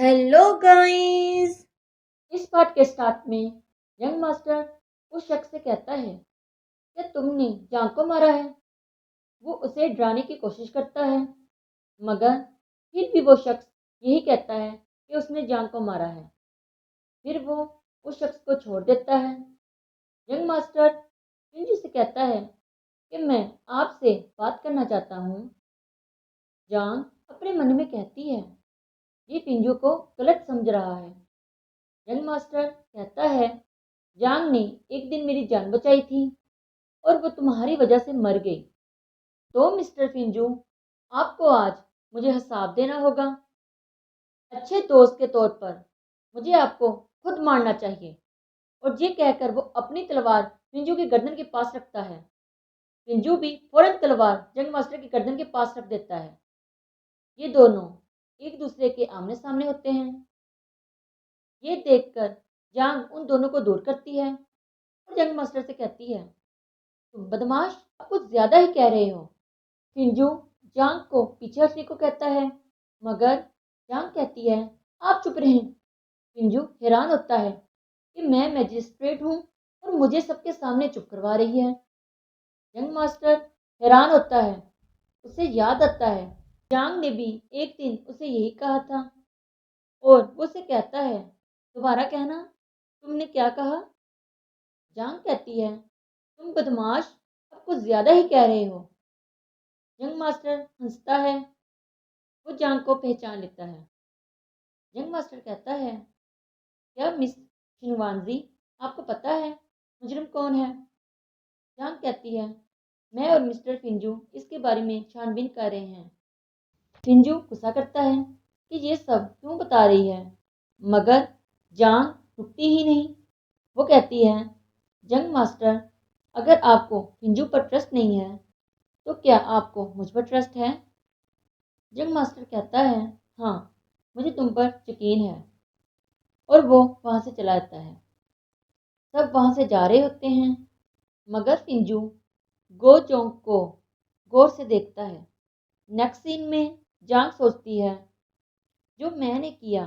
Hello guys. इस part के start में यंग मास्टर उस शख्स से कहता है कि तुमने जांग को मारा है। वो उसे डराने की कोशिश करता है, मगर फिर भी वो शख्स यही कहता है कि उसने जांग को मारा है। फिर वो उस शख्स को छोड़ देता है। यंग मास्टर पिंजू से कहता है कि मैं आपसे बात करना चाहता हूँ। जांग अपने मन में कहती है ये पिंजू को गलत समझ रहा है। यंग मास्टर कहता है जांग ने एक दिन मेरी जान बचाई थी और वो तुम्हारी वजह से मर गई। तो मिस्टर पिंजू, आपको आज मुझे हिसाब देना होगा। अच्छे दोस्त के तौर पर मुझे आपको खुद मारना चाहिए। और ये कहकर वो अपनी तलवार पिंजू की गर्दन के पास रखता है। पिंजू भी फौरन तलवार जंग मास्टर की गर्दन के पास रख देता है। ये दोनों एक दूसरे के आमने सामने होते हैं। ये देखकर जांग उन दोनों को दूर करती है और जंग मास्टर से कहती है तुम बदमाश, आप कुछ ज्यादा ही कह रहे हो। पिंजू जांग को पीछे हटने को कहता है, मगर जांग कहती है आप चुप रहें। पिंजू हैरान होता है कि मैं मैजिस्ट्रेट हूँ और मुझे सबके सामने चुप करवा रही है। यंग मास्टर हैरान होता है। उसे याद आता है जांग ने भी एक दिन उसे यही कहा था और वो उसे कहता है दोबारा कहना, तुमने क्या कहा। जांग कहती है तुम बदमाश, अब कुछ ज्यादा ही कह रहे हो। यंग मास्टर हंसता है। वो जांग को पहचान लेता है। यंग मास्टर कहता है क्या मिस शिनवानजी, आपको पता है मुजरिम कौन है। जांग कहती है मैं और मिस्टर पिंजू इसके बारे में छानबीन कर रहे हैं। पिंजू गुस्सा करता है कि ये सब क्यों बता रही है, मगर जांग रुकती ही नहीं। वो कहती है जंग मास्टर, अगर आपको पिंजू पर ट्रस्ट नहीं है तो क्या आपको मुझ पर ट्रस्ट है। जंग मास्टर कहता है हाँ, मुझे तुम पर यकीन है। और वो वहां से चला जाता है। सब वहां से जा रहे होते हैं, मगर पिंजू गो चोंग को गौर से देखता है। नेक्स्ट सीन में जांग सोचती है जो मैंने किया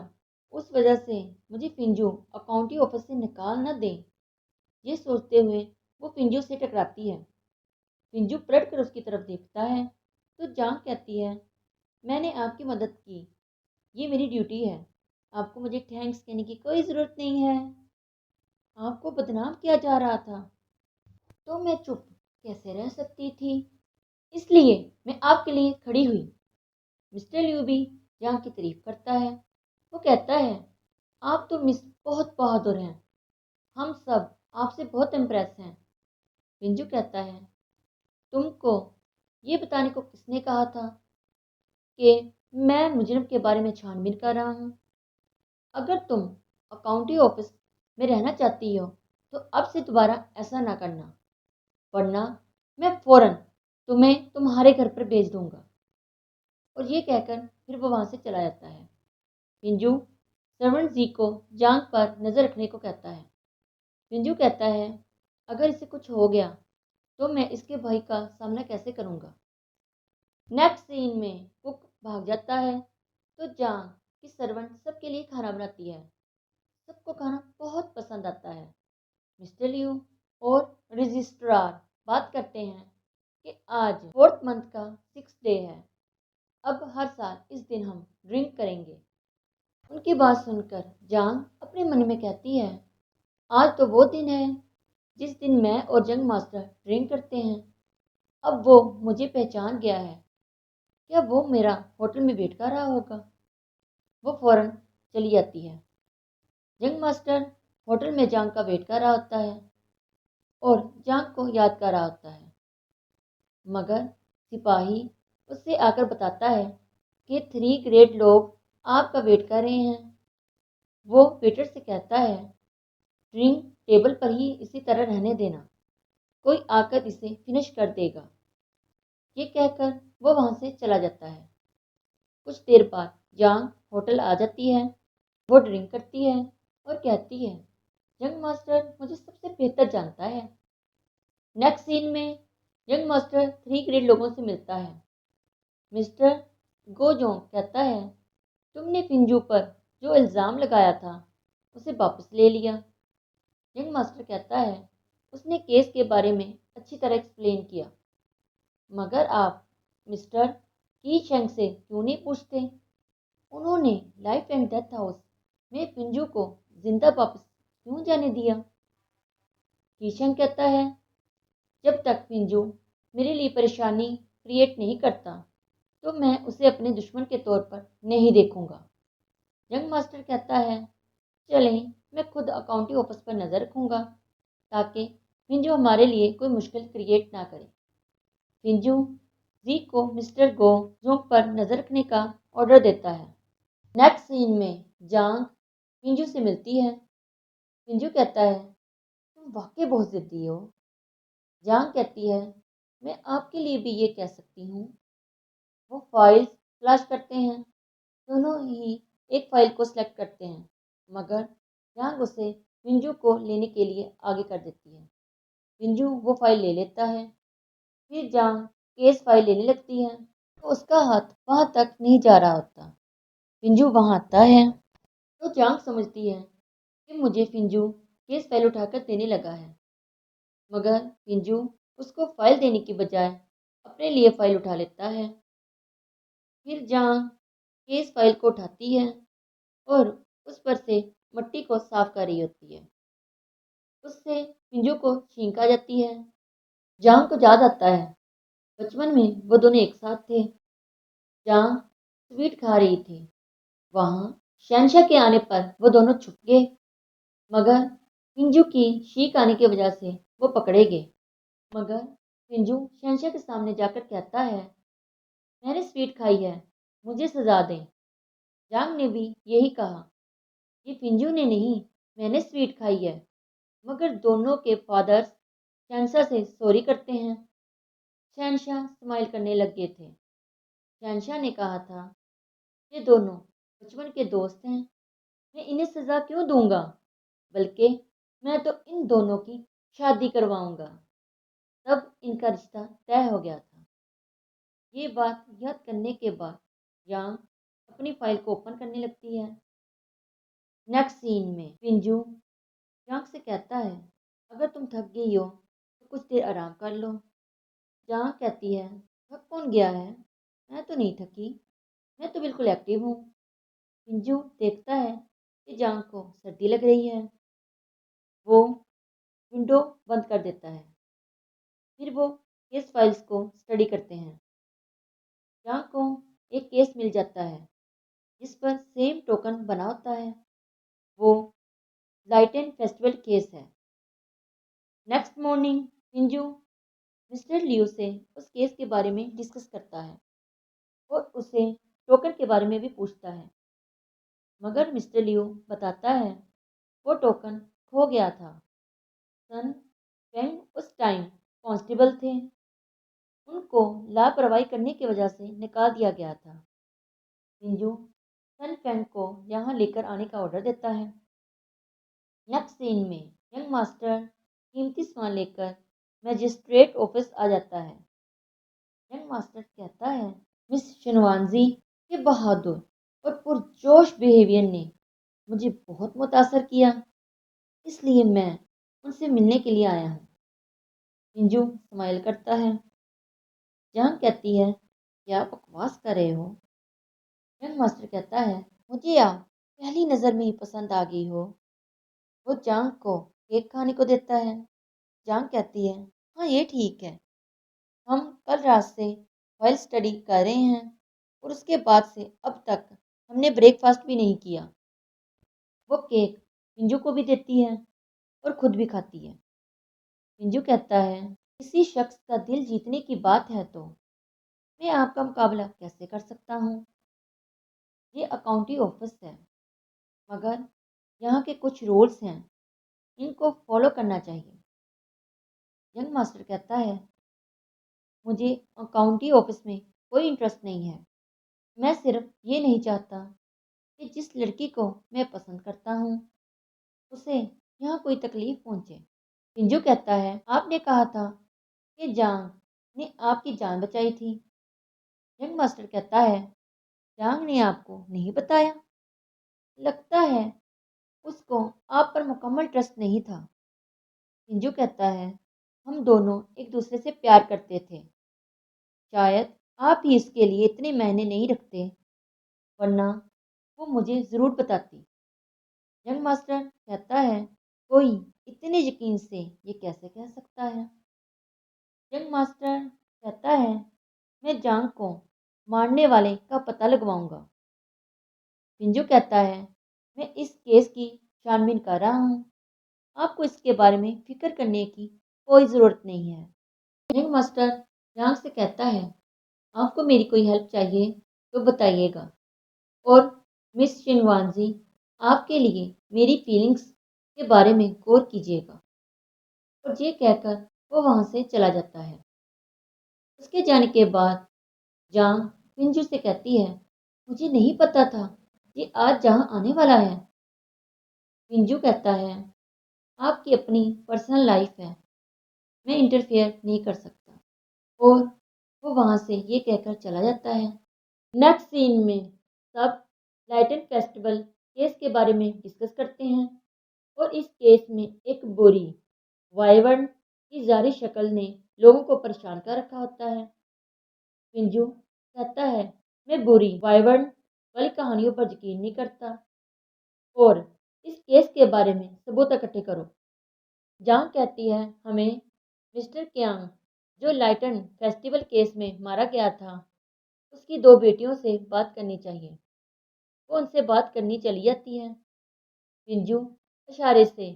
उस वजह से मुझे पिंजू अकाउंटी ऑफिस से निकाल न दें। ये सोचते हुए वो पिंजू से टकराती है। पिंजू पलट कर उसकी तरफ देखता है तो जांग कहती है मैंने आपकी मदद की, ये मेरी ड्यूटी है। आपको मुझे थैंक्स कहने की कोई ज़रूरत नहीं है। आपको बदनाम किया जा रहा था तो मैं चुप कैसे रह सकती थी, इसलिए मैं आपके लिए खड़ी हुई। मिस्टर लियू भी जांग की तारीफ करता है। वो कहता है आप तो मिस बहुत बहादुर हैं, हम सब आपसे बहुत इम्प्रेस हैं। पिंजू कहता है तुमको ये बताने को किसने कहा था कि मैं मुजरिम के बारे में छानबीन कर रहा हूँ। अगर तुम अकाउंटी ऑफिस में रहना चाहती हो तो अब से दोबारा ऐसा ना करना, वरना मैं फौरन तुम्हें तुम्हारे घर पर भेज दूंगा। और ये कहकर फिर वो वहाँ से चला जाता है। पिंजू सर्वेंट जी को जांग पर नज़र रखने को कहता है। पिंजू कहता है अगर इसे कुछ हो गया तो मैं इसके भाई का सामना कैसे करूँगा। नेक्स्ट सीन में कुक भाग जाता है तो जांग की सर्वेंट सबके लिए खाना बनाती है। सबको खाना बहुत पसंद आता है। मिस्टर लियू और रजिस्ट्रार बात करते हैं कि आज 4th मंथ का 6th डे है। अब हर साल इस दिन हम ड्रिंक करेंगे। उनकी बात सुनकर जांग अपने मन में कहती है आज तो वो दिन है जिस दिन मैं और जंग मास्टर ड्रिंक करते हैं। अब वो मुझे पहचान गया है, क्या वो मेरा होटल में वेट कर रहा होगा। वो फौरन चली जाती है। जंग मास्टर होटल में जांग का वेट कर रहा होता है और जांग को याद कर रहा होता है, मगर सिपाही उससे आकर बताता है कि 3 ग्रेड लोग आपका वेट कर रहे हैं। वो वेटर से कहता है ड्रिंक टेबल पर ही इसी तरह रहने देना, कोई आकर इसे फिनिश कर देगा। ये कहकर वो वहाँ से चला जाता है। कुछ देर बाद जांग होटल आ जाती है। वो ड्रिंक करती है और कहती है यंग मास्टर मुझे सबसे बेहतर जानता है। नेक्स्ट सीन में यंग मास्टर 3 ग्रेड लोगों से मिलता है। मिस्टर गोजोंग कहता है तुमने पिंजू पर जो इल्ज़ाम लगाया था उसे वापस ले लिया। यंग मास्टर कहता है उसने केस के बारे में अच्छी तरह एक्सप्लेन किया, मगर आप मिस्टर की शेंग से क्यों नहीं पूछते? उन्होंने लाइफ एंड डेथ हाउस में पिंजू को जिंदा वापस क्यों जाने दिया? कीशंग कहता है जब तक पिंजू मेरे लिए परेशानी क्रिएट नहीं करता तो मैं उसे अपने दुश्मन के तौर पर नहीं देखूंगा। यंग मास्टर कहता है चलें, मैं खुद अकाउंटिंग ऑफिस पर नज़र रखूंगा ताकि पिंजू हमारे लिए कोई मुश्किल क्रिएट ना करे। पिंजू जी को मिस्टर गो जोंग पर नज़र रखने का ऑर्डर देता है। नेक्स्ट सीन में जांग पिंजू से मिलती है। पिंजू कहता है तुम वाकई बहुत ज़िद्दी हो। जांग कहती है मैं आपके लिए भी ये कह सकती हूँ। वो फाइल्स तलाश करते हैं, दोनों ही एक फाइल को सिलेक्ट करते हैं, मगर जांग उसे पिंजू को लेने के लिए आगे कर देती है। पिंजू वो फाइल ले लेता है। फिर जांग केस फाइल लेने लगती है तो उसका हाथ वहाँ तक नहीं जा रहा होता। पिंजू वहाँ आता है तो जांग समझती है कि मुझे पिंजू केस फाइल उठाकर देने लगा है, मगर पिंजू उसको फाइल देने की बजाय अपने लिए फाइल उठा लेता है। फिर जांग केस फाइल को उठाती है और उस पर से मिट्टी को साफ कर रही होती है। उससे पिंजू को छींक आ जाती है। जांग को याद आता है बचपन में वो दोनों एक साथ थे। जांग स्वीट खा रही थी। वहाँ शहनशाह के आने पर वो दोनों छुप गए, मगर पिंजू की शीख आने की वजह से वो पकड़े गए। मगर पिंजू शहनशाह के सामने जाकर कहता है मैंने स्वीट खाई है, मुझे सजा दें। जांग ने भी यही कहा कि पिंजू ने नहीं, मैंने स्वीट खाई है। मगर दोनों के फादर्स शहनशाह से सॉरी करते हैं। शहनशाह स्माइल करने लग गए थे। शहनशाह ने कहा था ये दोनों बचपन के दोस्त हैं, मैं इन्हें सजा क्यों दूंगा, बल्कि मैं तो इन दोनों की शादी करवाऊंगा। तब इनका रिश्ता तय हो गया था। ये बात याद करने के बाद यांग अपनी फाइल को ओपन करने लगती है। नेक्स्ट सीन में पिंजू यांग से कहता है अगर तुम थक गई हो तो कुछ देर आराम कर लो। यांग कहती है थक कौन गया है, मैं तो नहीं थकी, मैं तो बिल्कुल एक्टिव हूँ। पिंजू देखता है कि यांग को सर्दी लग रही है। वो विंडो बंद कर देता है। फिर वो केस फाइल्स को स्टडी करते हैं। यांग को एक केस मिल जाता है जिस पर सेम टोकन बना होता है। वो लाइटेन फेस्टिवल केस है। नेक्स्ट मॉर्निंग पिंजू मिस्टर लियो से उस केस के बारे में डिस्कस करता है और उसे टोकन के बारे में भी पूछता है, मगर मिस्टर लियो बताता है वो टोकन खो गया था। सन फेंग उस टाइम कांस्टेबल थे, उनको लापरवाही करने की वजह से निकाल दिया गया था। पिंजू सन फेंग को यहाँ लेकर आने का ऑर्डर देता है। नेक्स्ट सीन में यंग मास्टर कीमती सामान लेकर मजिस्ट्रेट ऑफिस आ जाता है। यंग मास्टर कहता है मिस शिनवानजी के बहादुर और पुरजोश बिहेवियर ने मुझे बहुत मुतासर किया, इसलिए मैं उनसे मिलने के लिए आया हूँ। पिंजू स्माइल करता है। जान कहती है क्या बकवास कर रहे हो? यंग मास्टर कहता है मुझे आप पहली नज़र में ही पसंद आ गई हो। वो जांग को केक खाने को देता है। जांग कहती है हाँ ये ठीक है, हम कल रात से फाइल स्टडी कर रहे हैं और उसके बाद से अब तक हमने ब्रेकफास्ट भी नहीं किया। वो केक पिंजू को भी देती है और खुद भी खाती है। पिंजू कहता है किसी शख्स का दिल जीतने की बात है तो मैं आपका मुकाबला कैसे कर सकता हूँ। ये अकाउंटिंग ऑफिस है, मगर यहाँ के कुछ रूल्स हैं, इनको फॉलो करना चाहिए। यंग मास्टर कहता है मुझे अकाउंटिंग ऑफिस में कोई इंटरेस्ट नहीं है। मैं सिर्फ ये नहीं चाहता कि जिस लड़की को मैं पसंद करता हूँ उसे यहाँ कोई तकलीफ पहुँचे। पिंजू कहता है आपने कहा था कि जांग ने आपकी जान बचाई थी। यंग मास्टर कहता है जांग ने आपको नहीं बताया। लगता है उसको आप पर मुकम्मल ट्रस्ट नहीं था। पिंजू कहता है, हम दोनों एक दूसरे से प्यार करते थे। शायद आप ही इसके लिए इतने मायने नहीं रखते, वरना वो मुझे ज़रूर बताती। यंग मास्टर कहता है, कोई इतने यकीन से ये कैसे कह सकता है? यंग मास्टर कहता है, मैं जांग को मारने वाले का पता लगवाऊंगा। पिंजू कहता है, मैं इस केस की छानबीन कर रहा हूँ। आपको इसके बारे में फिक्र करने की कोई ज़रूरत नहीं है। यंग मास्टर जांग से कहता है, आपको मेरी कोई हेल्प चाहिए तो बताइएगा। और मिस शिनवानजी, आपके लिए मेरी फीलिंग्स के बारे में गौर कीजिएगा। और ये कहकर वो वहाँ से चला जाता है। उसके जाने के बाद जांग पिंजू से कहती है, मुझे नहीं पता था ये आज जहाँ आने वाला है। पिंजू कहता है, आपकी अपनी पर्सनल लाइफ है, मैं इंटरफेयर नहीं कर सकता। और वो वहाँ से ये कहकर चला जाता है। नेक्स्ट सीन में सब लाइटन फेस्टिवल केस के बारे में डिस्कस करते हैं और इस केस में एक बुरी वाइवर्न की जारी शक्ल ने लोगों को परेशान कर रखा होता है। पिंजू कहता है, मैं बुरी वाइवर्न वाली कहानियों पर यकीन नहीं करता और इस केस के बारे में सबूत इकट्ठे करो। जांग कहती है, हमें मिस्टर क्यांग जो लाइटन फेस्टिवल केस में मारा गया था उसकी दो बेटियों से बात करनी चाहिए। वो उनसे बात करनी चली जाती है। पिंजू इशारे से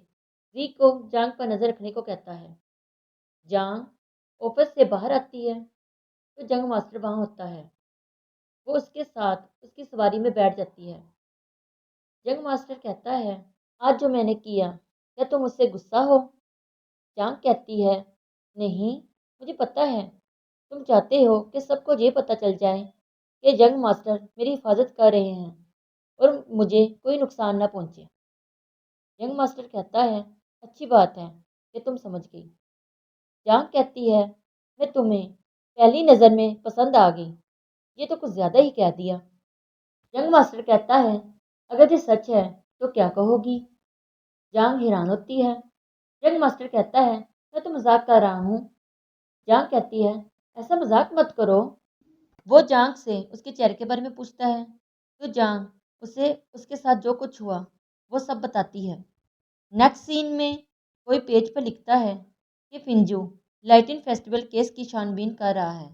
री को जांग पर नजर रखने को कहता है। जांग ऑफिस से बाहर आती है तो जंग मास्टर वहां होता है। वो उसके साथ उसकी सवारी में बैठ जाती है। जंग मास्टर कहता है, आज जो मैंने किया, क्या तुम मुझसे गुस्सा हो? जांग कहती है, नहीं, मुझे पता है तुम चाहते हो कि सबको ये पता चल जाए कि जंग मास्टर मेरी हिफाजत कर रहे हैं और मुझे कोई नुकसान ना पहुंचे। यंग मास्टर कहता है, अच्छी बात है कि तुम समझ गई। जांग कहती है, मैं तुम्हें पहली नज़र में पसंद आ गई। ये तो कुछ ज़्यादा ही कह दिया। यंग मास्टर कहता है, अगर ये सच है तो क्या कहोगी? जांग हैरान होती है। यंग मास्टर कहता है, मैं तो मजाक कर रहा हूँ। जांग कहती है, ऐसा मजाक मत करो। वो जांग से उसके चेहरे के बारे में पूछता है तो जांग उसे उसके साथ जो कुछ हुआ वो सब बताती है। नेक्स्ट सीन में कोई पेज पर लिखता है कि फिंजू लाइटिन फेस्टिवल केस की छानबीन कर रहा है।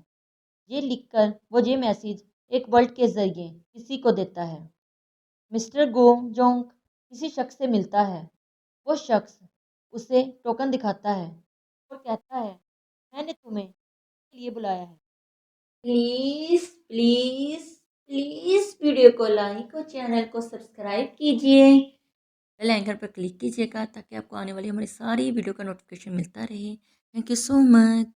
ये लिखकर वो ये मैसेज एक वर्ल्ड के जरिए किसी को देता है। मिस्टर गो जोंग किसी शख्स से मिलता है। वो शख्स उसे टोकन दिखाता है और कहता है, मैंने तुम्हें इसके लिए बुलाया है। प्लीज़ प्लीज़ प्लीज़ वीडियो को लाइक और चैनल को सब्सक्राइब कीजिए। बेल आइकन पर क्लिक कीजिएगा ताकि आपको आने वाली हमारी सारी वीडियो का नोटिफिकेशन मिलता रहे। Thank you so much.